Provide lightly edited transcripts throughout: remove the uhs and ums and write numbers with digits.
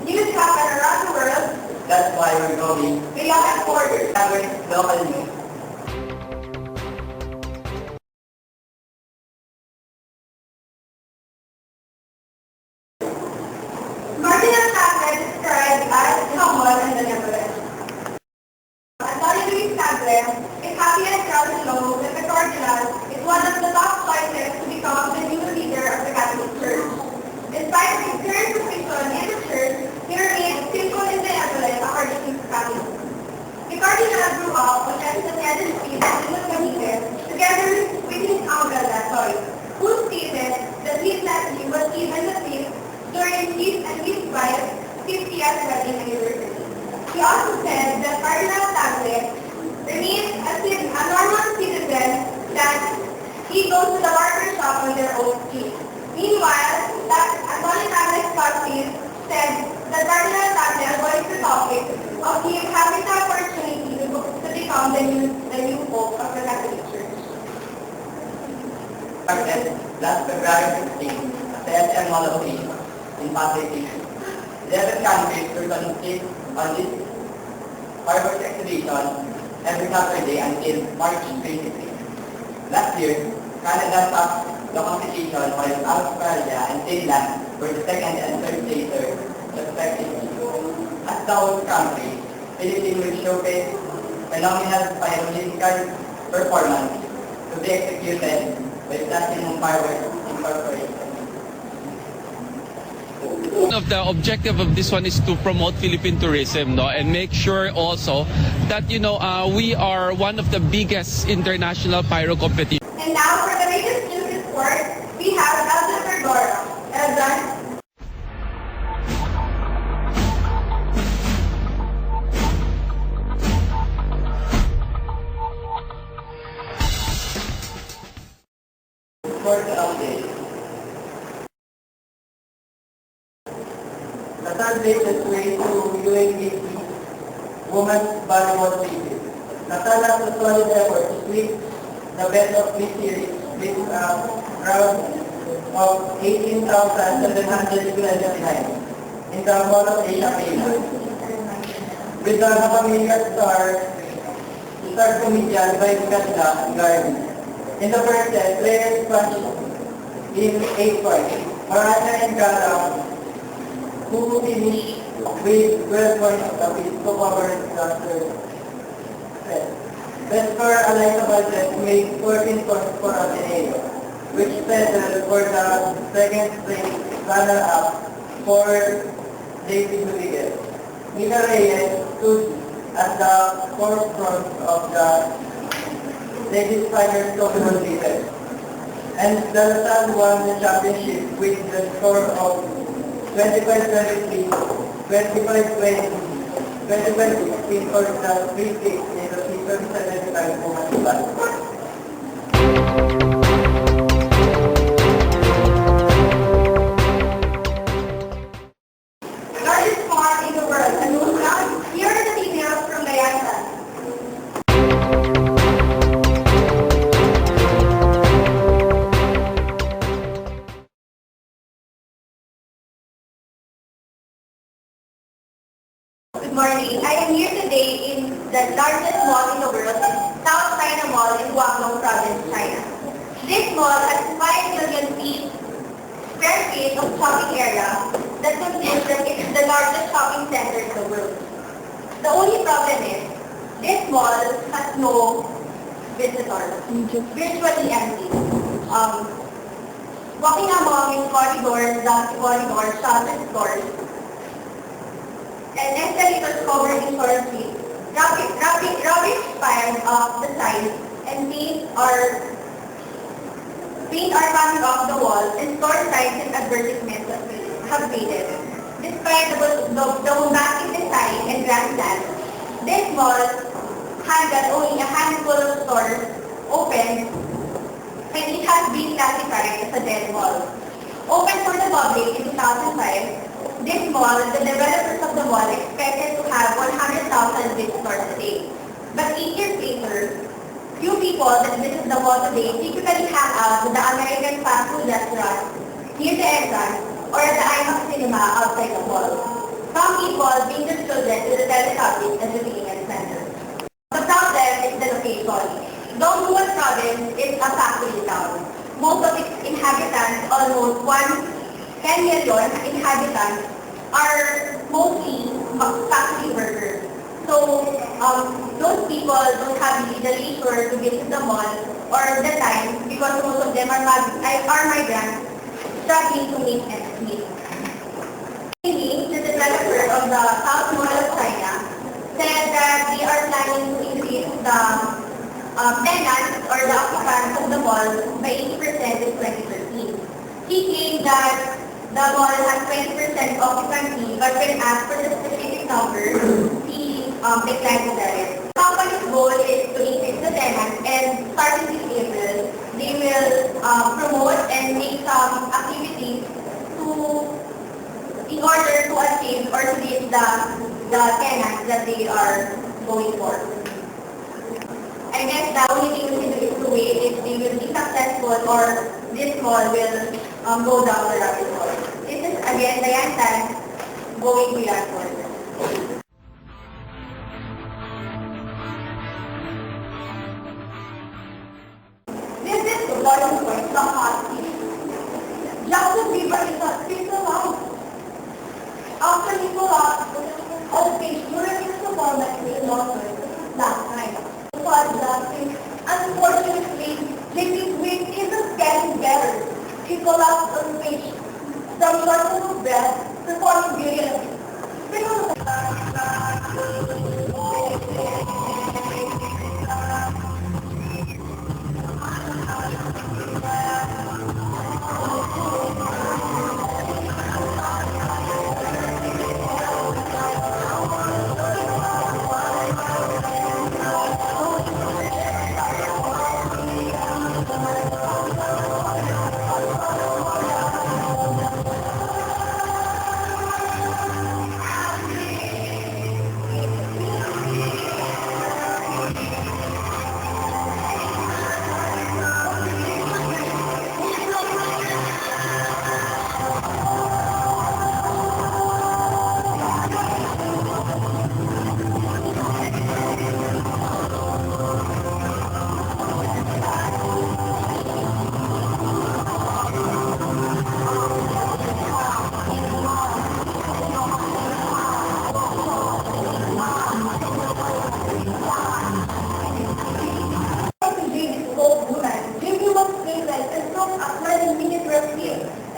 News happen around the world. That's why we're going Beyond borders. covering local news. Martinez Tablet described as someone in the neighborhood. Antonio Tablet is happy and proud to know that the Cardinal is one of the top choices to become the new leader of the Catholic Church. Despite his current position in the church, he remains faithful in the Evelyn according to his family. The Cardinal grew up on the tendencies of the Cavite together with his uncle Latoy, who stated that his nephew was given the faith during his and his wife's 50th wedding anniversary. He also said that Cardinal Tablet remains a normal citizen that he goes to the barber shop on their own feet. Meanwhile, Antonio Tablet's party said that Cardinal Tablet avoids the topic of him having the opportunity to become the new pope of the Catholic Church. Last February 16, at the SM Mall of Peace in Pasay City, 11 countries were conducted on this fireworks exhibition every Saturday until March 23. Last year, Canada passed the competition while Australia and Finland were the second and third placers, respectively. As the host country, Philippines will showcase phenomenal pyrotechnical performance to be executed by Platinum Fireworks Incorporated. One of the objective of this one is to promote Philippine tourism, no, and make sure also that we are one of the biggest international pyro competitions. And now for the latest news report, we have Eljohn Cordora. Eljohn. For the update. The third latest way to UAPC Women's Volleyball Series. Natal has a solid effort to sweep the best of three series with a crowd of 18,729 in the Mall of Asia Arena. With the familiar star comedian by Magel Samson. In the first set, players punched in 8 points. Parnala and Gala, who finished with 12 points apiece to cover the third set. Best for Eljohn Cordora made 14 points for Ateneo, which settled for the second place runner-up for David Rodriguez. Nina Reyes stood at the forefront of the ladies finals tournament leader, and the Sun won the championship with the score of 25-23, 25-20, 25-16 for the 3-6 in the season 75 women's basketball. The largest farm in the world, and here are the details from Dyan Tan. Good morning. I am here today in the largest mall in the world, South China Mall in Guangdong Province, China. This mall has 5 million square feet of shopping area that considers that it is the largest shopping center in the world. The only problem is, this mall has no visitors, virtually empty. Walking among its corridors, shops and stores, and escalators covered in short feet, rubbish piled up the sides, and paint are coming off the walls, and store signs and advertisements have faded. Despite the bombastic design and grand plan, this mall handled only a handful of stores open, and it has been classified as a dead mall. Open for the public in 2005, this mall, the developers of the mall expected to have 100,000 visitors a day. But 8 years later, few people that visit the mall today typically hang out with the American fast food restaurant near the entrance or at the IMAX cinema outside the mall. Some people bring their children to the telesubbing as a convenience center. The problem is the location. Dongguan province is a factory town. Most of its inhabitants, almost 10 million inhabitants, are mostly factory workers. So those people don't have the leisure to visit the mall or the time because most of them are migrants struggling to make ends meet. The developer of the South Mall of China said that they are planning to increase the tenants or the occupants of the mall by 80% in 2013. He claimed that the mall has 20% occupancy, but when asked for the specific numbers, he declined to tell it. The company's goal is to increase the tenants, and starting this April, they will promote and make some activities in order to achieve or to reach the tenants that they are going for. I guess the only thing we can do is to wait if they will be successful or this mall will go down the rabbit hole. This is again Dyan Tan going beyond further. This is the boiling point, the hot tea. Jackson River is a crystal light. After Nicolas of page during his performance in London last night, unfortunately, Jimmy's wing isn't getting better. He collapsed on stage from shortness of breath, performing brilliantly.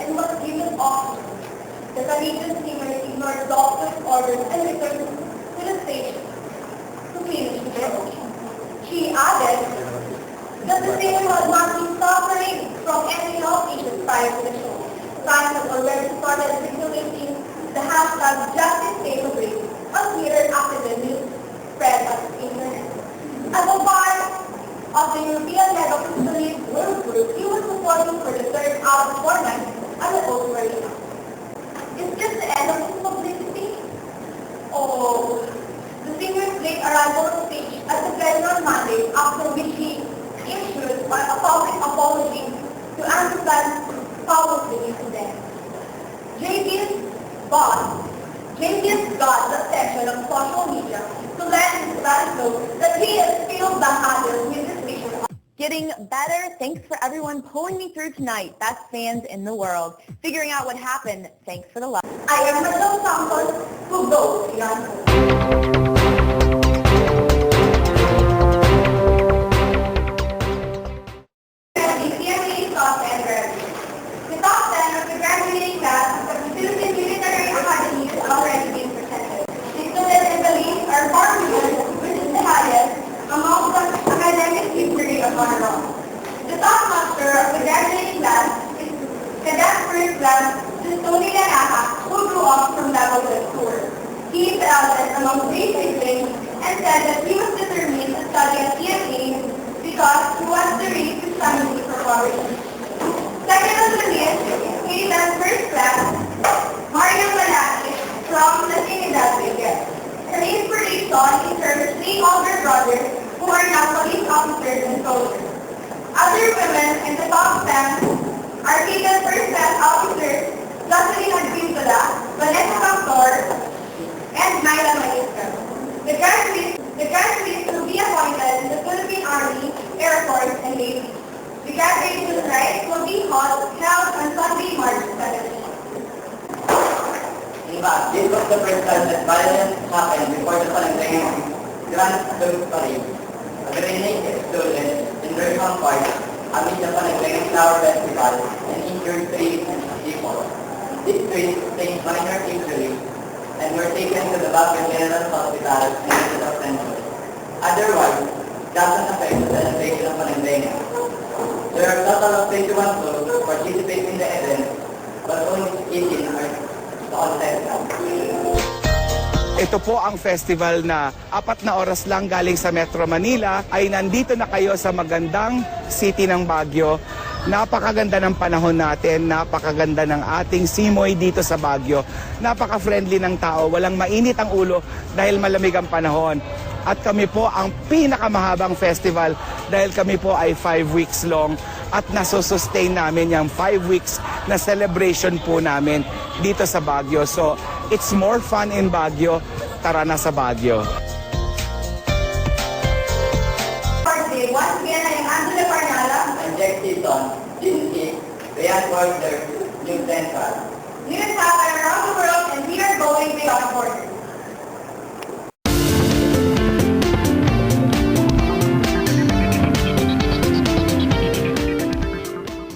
And was given off. The Canadian steamer ignored doctor's orders and returned to the station to finish the ocean. She added that the steamer had not been suffering from any health issues prior to the show. Fans had already started circulating the hashtag Justice Take a Break on Twitter after the news spread on the internet. As a part of the European leg of the League World Group, he was supporting for the third out of 4 nights at the Old Marina. Is this the end of his publicity? Oh, the singer's late arrival on stage at the venue on Monday, after which he issued a public apology to understand powerfully incident. JB's got the attention of social media to let his fans know that he is still back at it with his mission. Getting better. Thanks for everyone pulling me through tonight. That's fans in the world. Figuring out what happened. Thanks for the love. I am Magel Samson, who goes beyond hope. The top 10 of the graduating class of the Philippine Military Academy is already being presented. The students in the list are 4 million, which is the highest among the academic history of our law. The top master of the graduating class is Cadet First Class Tony Lanaka, who grew up from level school. He is the eldest among 3 siblings and said that he was determined to study at CSA because he wants to raise his family for poverty. Second on the list is Cadet First Class Mario Malaki from the Trinidad region. Her inspiration is her 3 older brothers who are now police officers and soldiers. Other women in the top 10 are Cadet First Class officers Jocelyn Advintola, Vanessa Cantor, was the first time that violence happened before the Palengke Grand Film Parade. A grenade exploded in Durham Park amid the Palengke Flower Festival and injured 3 people. These 3 sustained minor injuries and were taken to the Baguio General Hospital and ended up senseless. Otherwise, doesn't affect the celebration of Palengke. There are a total of 21 clubs who participate in the event, but only 18 are on-site. Ito po ang festival na 4 na oras lang galing sa Metro Manila ay nandito na kayo sa magandang city ng Baguio. Napakaganda ng panahon natin, napakaganda ng ating simoy dito sa Baguio. Napaka-friendly ng tao, walang mainit ang ulo dahil malamig ang panahon. At kami po ang pinakamahabang festival dahil kami po ay 5 weeks long at nasusustain namin yung 5 weeks na celebration po namin dito sa Baguio. So, it's more fun in Baguio. Tara na sa Baguio. Once again, I am Angela Parnala. I'm Jeck Sison, Dyan Tan, New Central. News happen around the world and we are going beyond borders.